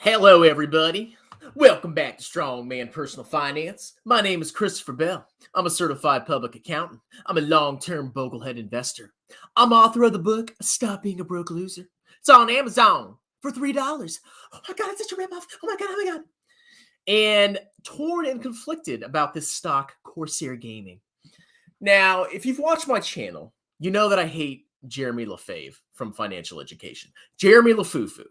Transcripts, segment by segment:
Hello, everybody. Welcome back to Strongman Personal Finance. My name is Christopher Bell. I'm a certified public accountant. I'm a long-term Boglehead investor. I'm author of the book, Stop Being a Broke Loser. It's on Amazon for $3. Oh my God, it's such a ripoff. Oh my God. And torn and conflicted about this stock, Corsair Gaming. Now, if you've watched my channel, you know that I hate Jeremy LeFave from Financial Education. Jeremy LeFuFu.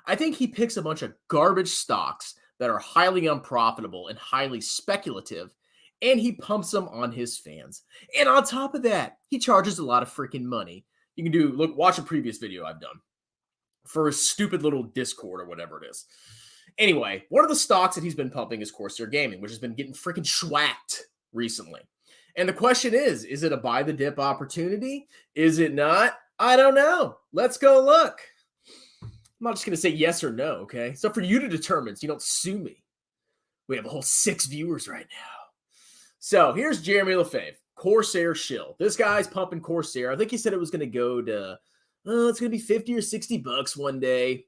I think he picks a bunch of garbage stocks that are highly unprofitable and highly speculative, and he pumps them on his fans. And on top of that, he charges a lot of freaking money. You can watch a previous video I've done for a stupid little Discord or whatever it is. Anyway, one of the stocks that he's been pumping is Corsair Gaming, which has been getting freaking schwacked recently. And the question is it a buy the dip opportunity? Is it not? I don't know. Let's go look. I'm not just going to say yes or no, okay? So for you to determine, so you don't sue me. We have a whole 6 viewers right now. So here's Jeremy LeFave, Corsair shill. This guy's pumping Corsair. I think he said it was going to go to, it's going to be 50 or 60 bucks one day.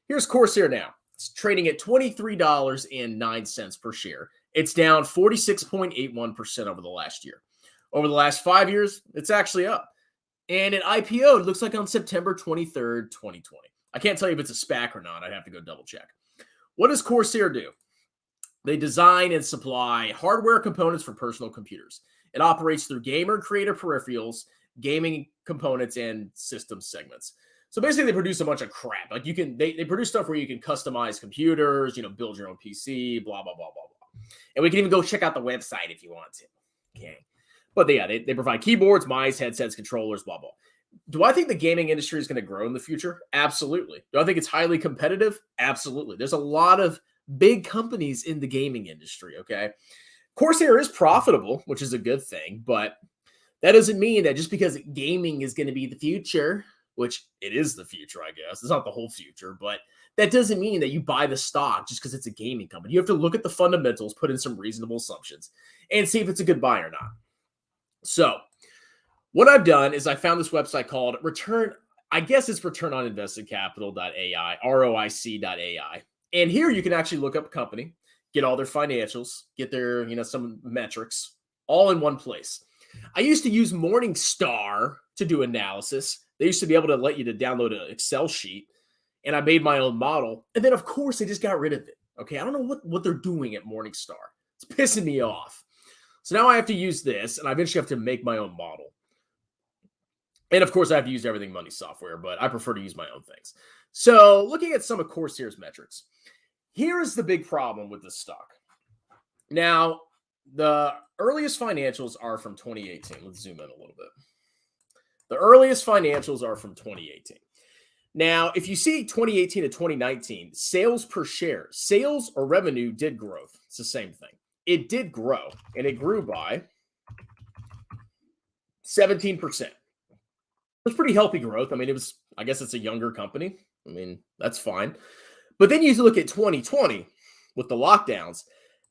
Here's Corsair now. It's trading at $23.09 per share. It's down 46.81% over the last year. Over the last 5 years, it's actually up. And it IPO'd, looks like on September 23rd, 2020. I can't tell you if it's a SPAC or not. I'd have to go double check. What does Corsair do? They design and supply hardware components for personal computers. It operates through gamer creator peripherals, gaming components, and system segments. So basically, they produce a bunch of crap. Like they produce stuff where you can customize computers, build your own PC, blah, blah, blah, blah, blah. And we can even go check out the website if you want to. Okay. But they provide keyboards, mice, headsets, controllers, blah, blah. Do I think the gaming industry is going to grow in the future? Absolutely. Do I think it's highly competitive? Absolutely. There's a lot of big companies in the gaming industry, okay? Corsair is profitable, which is a good thing, but that doesn't mean that just because gaming is going to be the future, which it is the future, I guess. It's not the whole future, but that doesn't mean that you buy the stock just because it's a gaming company. You have to look at the fundamentals, put in some reasonable assumptions, and see if it's a good buy or not. So what I've done is I found this website called return on invested capital.ai, ROIC.ai. And here you can actually look up a company, get all their financials, get their, some metrics all in one place. I used to use Morningstar to do analysis. They used to be able to let you to download an Excel sheet, and I made my own model. And then, of course, they just got rid of it. Okay, I don't know what they're doing at Morningstar. It's pissing me off. So now I have to use this, and I eventually have to make my own model. And of course, I have to use everything money software, but I prefer to use my own things. So looking at some of Corsair's metrics, here is the big problem with this stock. Now, the earliest financials are from 2018. Let's zoom in a little bit. The earliest financials are from 2018. Now, if you see 2018 to 2019, sales per share, sales or revenue did growth. It's the same thing. It did grow, and it grew by 17%. It was pretty healthy growth. I mean, I guess it's a younger company. I mean, that's fine. But then you look at 2020 with the lockdowns,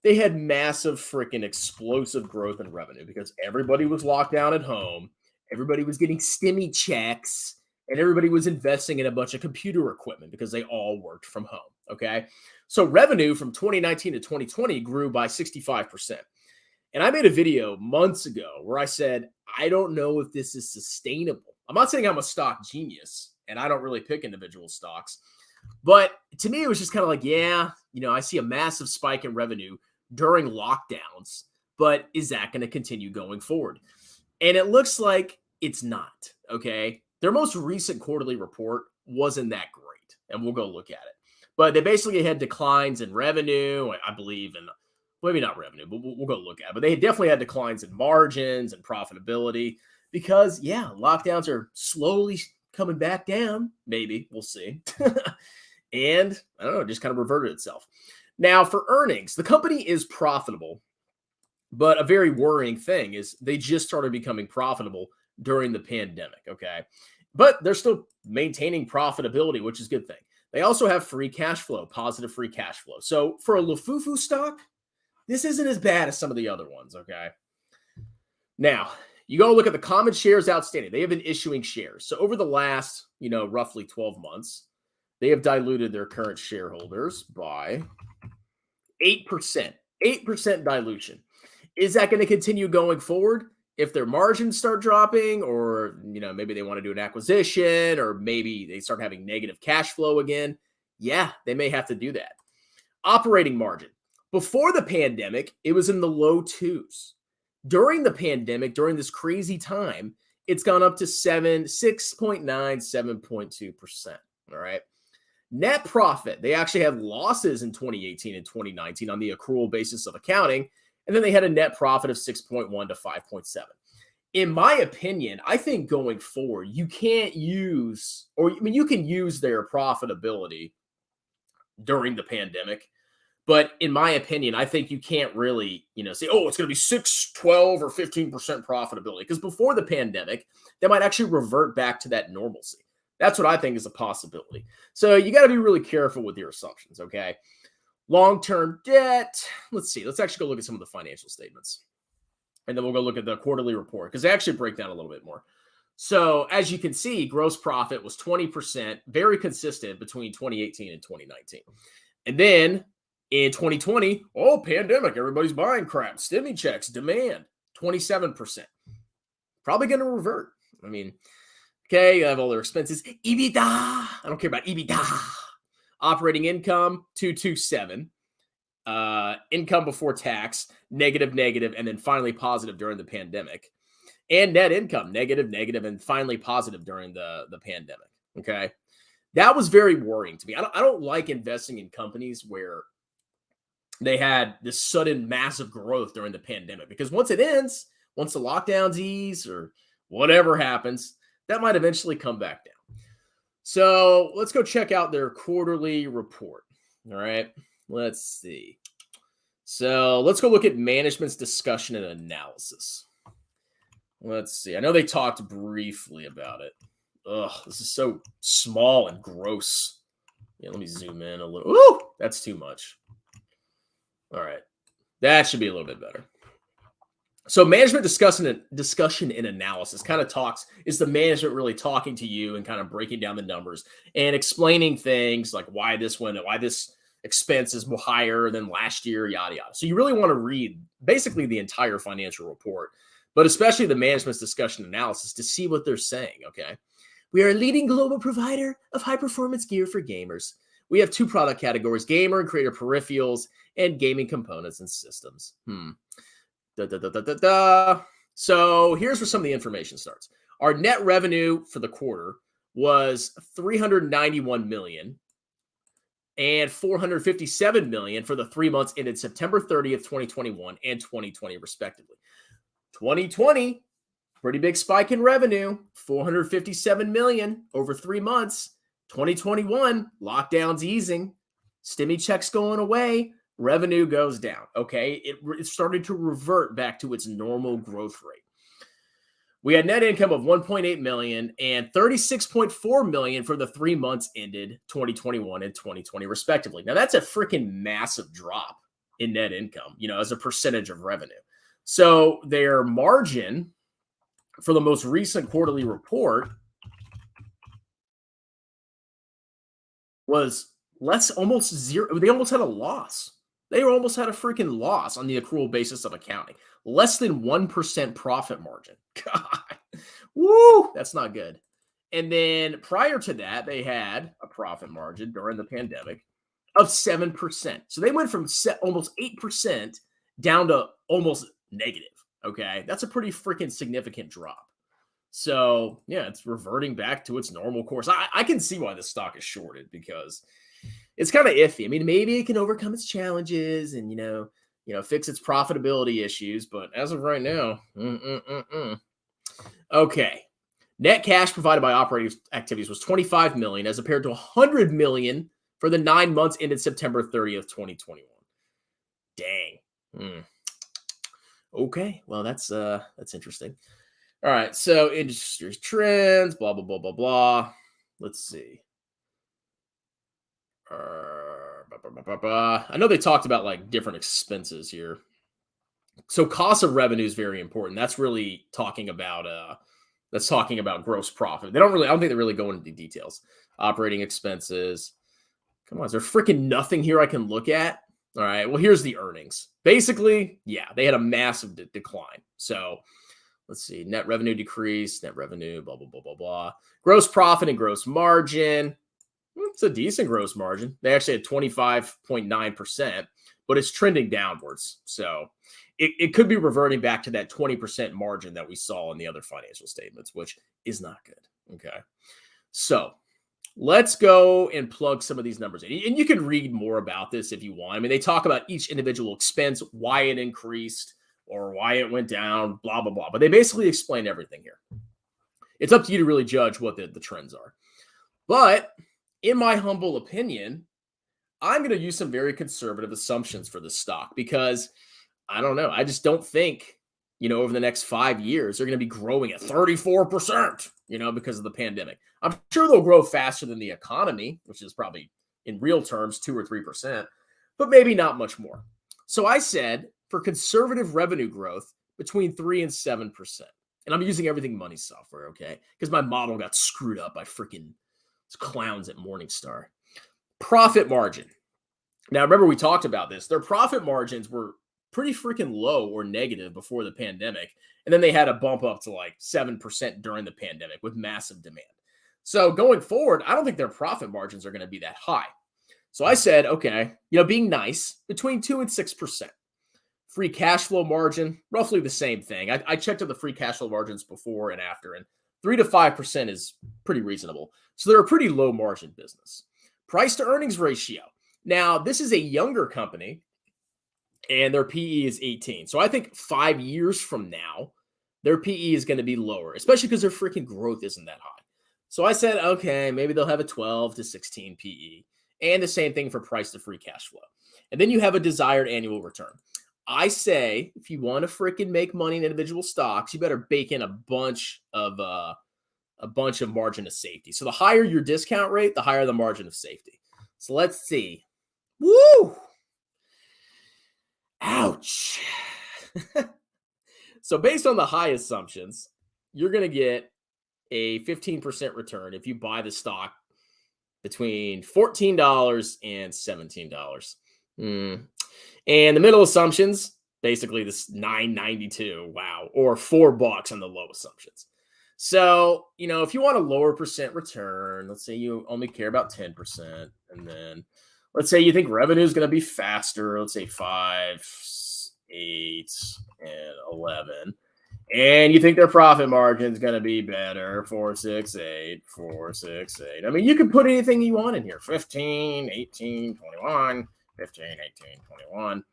they had massive freaking explosive growth in revenue because everybody was locked down at home. Everybody was getting stimmy checks and everybody was investing in a bunch of computer equipment because they all worked from home. Okay. So revenue from 2019 to 2020 grew by 65%. And I made a video months ago where I said, I don't know if this is sustainable. I'm not saying I'm a stock genius and I don't really pick individual stocks, but to me, it was just kind of like, I see a massive spike in revenue during lockdowns, but is that going to continue going forward? And it looks like it's not, okay? Their most recent quarterly report wasn't that great, and we'll go look at it. But they basically had declines in revenue, I believe, and maybe not revenue, but we'll go look at it. But they definitely had declines in margins and profitability because, lockdowns are slowly coming back down. Maybe. We'll see. And, I don't know, just kind of reverted itself. Now, for earnings, the company is profitable, but a very worrying thing is they just started becoming profitable during the pandemic, okay? But they're still maintaining profitability, which is a good thing. They also have free cash flow, positive free cash flow. So for a LEFUFU stock, this isn't as bad as some of the other ones, okay? Now, you go look at the common shares outstanding. They have been issuing shares. So over the last, roughly 12 months, they have diluted their current shareholders by 8%. 8% dilution. Is that going to continue going forward? If their margins start dropping, or maybe they want to do an acquisition, or maybe they start having negative cash flow again, yeah, they may have to do that. Operating margin. Before the pandemic, it was in the low twos. During the pandemic, during this crazy time, it's gone up to 6.9, 7.2%. All right. Net profit. They actually had losses in 2018 and 2019 on the accrual basis of accounting. And then they had a net profit of 6.1 to 5.7. In my opinion, I think going forward, you can't use, you can use their profitability during the pandemic. But in my opinion, I think you can't really, say, oh, it's going to be 6, 12, or 15% profitability. Because before the pandemic, they might actually revert back to that normalcy. That's what I think is a possibility. So you got to be really careful with your assumptions, okay? Long-term debt. Let's see. Let's actually go look at some of the financial statements. And then we'll go look at the quarterly report because they actually break down a little bit more. So as you can see, gross profit was 20%, very consistent between 2018 and 2019. And then in 2020, pandemic, everybody's buying crap. Stimmy checks, demand, 27%. Probably going to revert. I mean, okay, you have all their expenses. EBITDA. I don't care about EBITDA. Operating income, 227. Income before tax, negative, and then finally positive during the pandemic. And net income, negative, and finally positive during the pandemic. Okay. That was very worrying to me. I don't like investing in companies where they had this sudden massive growth during the pandemic, because once it ends, once the lockdowns ease or whatever happens, that might eventually come back down. So let's go check out their quarterly report. All right. Let's see. So let's go look at management's discussion and analysis. Let's see. I know they talked briefly about it. Ugh, this is so small and gross. Yeah, let me zoom in a little. Ooh, that's too much. All right. That should be a little bit better. So management discussion and analysis kind of is the management really talking to you and kind of breaking down the numbers and explaining things like why this expense is higher than last year, yada, yada. So you really want to read basically the entire financial report, but especially the management's discussion analysis to see what they're saying, okay? We are a leading global provider of high-performance gear for gamers. We have two product categories, gamer and creator peripherals, and gaming components and systems. So here's where some of the information starts. Our net revenue for the quarter was $391 million and $457 million for the 3 months ended September 30th, 2021 and 2020, respectively. 2020, pretty big spike in revenue, $457 million over 3 months. 2021, lockdowns easing, stimmy checks going away, revenue goes down. Okay, it started to revert back to its normal growth rate. We had net income of $1.8 million and $36.4 million for the 3 months ended 2021 and 2020, respectively. Now, that's a freaking massive drop in net income, as a percentage of revenue. So their margin for the most recent quarterly report was almost zero. They almost had a loss. They almost had a freaking loss on the accrual basis of accounting. Less than 1% profit margin. God, woo, that's not good. And then prior to that, they had a profit margin during the pandemic of 7%. So they went from almost 8% down to almost negative. Okay, that's a pretty freaking significant drop. So yeah, it's reverting back to its normal course. I can see why this stock is shorted because it's kind of iffy. I mean, maybe it can overcome its challenges and, fix its profitability issues. But as of right now, Okay. Net cash provided by operating activities was $25 million as compared to $100 million for the 9 months ended September 30th, 2021. Dang. Okay. Well, that's interesting. All right. So industry trends, blah, blah, blah, blah, blah. Let's see. I know they talked about like different expenses here. So cost of revenue is very important. That's really talking about gross profit. I don't think they really go into the details. Operating expenses. Come on, is there freaking nothing here I can look at? All right, well, here's the earnings. Basically, yeah, they had a massive decline. So let's see, net revenue decrease, net revenue, blah, blah, blah, blah, blah. Gross profit and gross margin. It's a decent gross margin. They actually had 25.9%, but it's trending downwards. So it could be reverting back to that 20% margin that we saw in the other financial statements, which is not good. Okay. So let's go and plug some of these numbers in. And you can read more about this if you want. I mean, they talk about each individual expense, why it increased or why it went down, blah, blah, blah. But they basically explain everything here. It's up to you to really judge what the trends are. But in my humble opinion, I'm going to use some very conservative assumptions for this stock because I don't know. I just don't think, over the next 5 years, they're going to be growing at 34%, because of the pandemic. I'm sure they'll grow faster than the economy, which is probably in real terms 2 or 3%, but maybe not much more. So I said for conservative revenue growth between 3 and 7%. And I'm using everything money software, okay? Because my model got screwed up by freaking clowns at Morningstar. Profit margin. Now, remember we talked about this. Their profit margins were pretty freaking low or negative before the pandemic. And then they had a bump up to like 7% during the pandemic with massive demand. So going forward, I don't think their profit margins are going to be that high. So I said, okay, being nice, between 2 and 6%. Free cash flow margin, roughly the same thing. I checked out the free cash flow margins before and after, and 3 to 5% is pretty reasonable. So they're a pretty low margin business. Price to earnings ratio. Now, this is a younger company, and their PE is 18. So I think 5 years from now, their PE is going to be lower, especially because their freaking growth isn't that high. So I said, okay, maybe they'll have a 12 to 16 PE, and the same thing for price to free cash flow. And then you have a desired annual return. I say, if you want to freaking make money in individual stocks, you better bake in a bunch of margin of safety. So the higher your discount rate, the higher the margin of safety. So let's see. Woo! Ouch. So based on the high assumptions, you're going to get a 15% return if you buy the stock between $14 and $17. And the middle assumptions, basically this $9.92, wow, or $4 on the low assumptions. So, if you want a lower percent return, let's say you only care about 10%, and then let's say you think revenue is going to be faster, let's say 5, 8, and 11, and you think their profit margin is going to be better, 4, 6, 8, 4, 6, 8. I mean, you can put anything you want in here, 15, 18, 21, 15, 18, 21.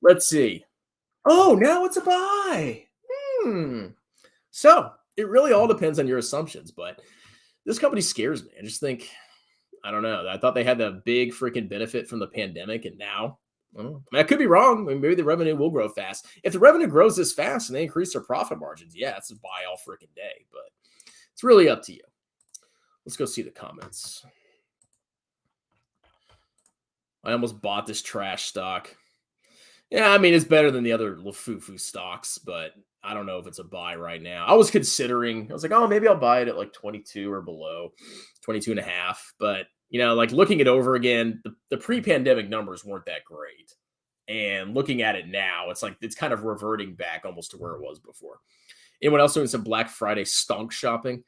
Let's see. Oh, now it's a buy. So it really all depends on your assumptions, but this company scares me. I just think, I don't know. I thought they had the big freaking benefit from the pandemic, and now, I don't know. I could be wrong. I mean, maybe the revenue will grow fast. If the revenue grows this fast and they increase their profit margins, yeah, it's a buy all freaking day, but it's really up to you. Let's go see the comments. I almost bought this trash stock. Yeah, I mean, it's better than the other LEFUFU stocks, but I don't know if it's a buy right now. I was like, oh, maybe I'll buy it at like 22 or below, 22 and a half. But, like looking it over again, the pre-pandemic numbers weren't that great. And looking at it now, it's like it's kind of reverting back almost to where it was before. Anyone else doing some Black Friday stonk shopping?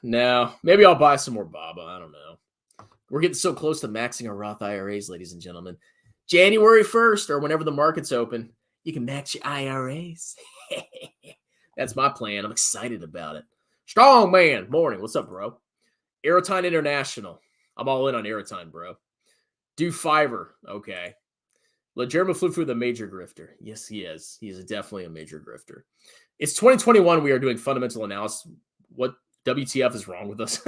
No, maybe I'll buy some more BABA. I don't know. We're getting so close to maxing our Roth IRAs, ladies and gentlemen. January 1st or whenever the market's open, you can max your IRAs. That's my plan. I'm excited about it. Strong man. Morning. What's up, bro? Aerotine International. I'm all in on Aerotine, bro. Do Fiverr. Okay. LeFuFu, the major grifter. Yes, he is. He is definitely a major grifter. It's 2021. We are doing fundamental analysis. What WTF is wrong with us?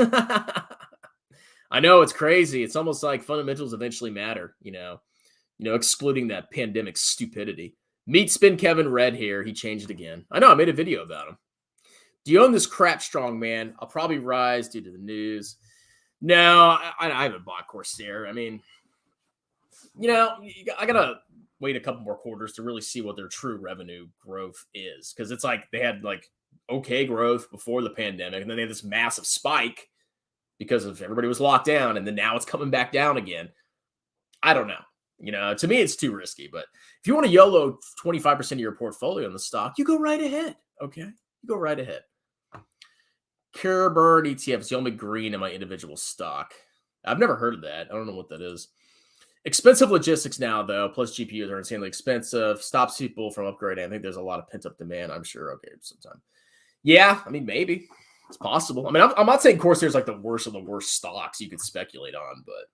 I know, it's crazy. It's almost like fundamentals eventually matter, excluding that pandemic stupidity. Meet Spin Kevin Red here. He changed it again. I know, I made a video about him. Do you own this crap, strong man? I'll probably rise due to the news. No, I haven't bought Corsair. I mean, I got to wait a couple more quarters to really see what their true revenue growth is. Because it's like they had like okay growth before the pandemic, and then they had this massive spike because of everybody was locked down, and then now it's coming back down again. I don't know. You know, to me, it's too risky. But if you want to YOLO 25% of your portfolio in the stock, you go right ahead. Okay, you go right ahead. Cure Burn ETF is the only green in my individual stock. I've never heard of that. I don't know what that is. Expensive logistics now, though, plus GPUs are insanely expensive. Stops people from upgrading. I think there's a lot of pent-up demand, I'm sure. Okay, sometime. Yeah, I mean, maybe. It's possible. I mean, I'm not saying Corsair is like the worst of the worst stocks you could speculate on, but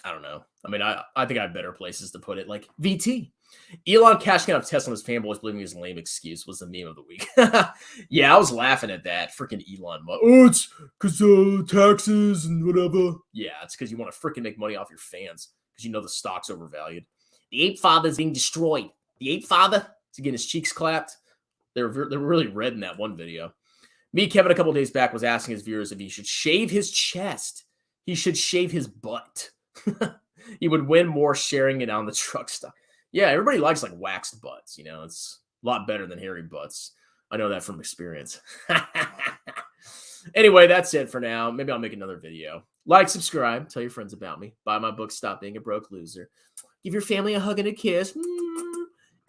I don't know. I mean, I think I have better places to put it, like VT. Elon cashing out of Tesla and his fanboys believing his lame excuse was the meme of the week. Yeah, I was laughing at that. Freaking Elon. Oh, it's because taxes and whatever. Yeah, it's because you want to freaking make money off your fans because you know the stock's overvalued. The ape father's being destroyed. The ape father is getting his cheeks clapped. They were really red in that one video. Me, Kevin, a couple days back was asking his viewers if he should shave his chest. He should shave his butt. He would win more sharing it on the truck stock. Yeah, everybody likes like waxed butts. You know, it's a lot better than hairy butts. I know that from experience. Anyway, that's it for now. Maybe I'll make another video. Like, subscribe, tell your friends about me. Buy my book, Stop Being a Broke Loser. Give your family a hug and a kiss.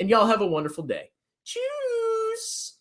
And y'all have a wonderful day. Cheers.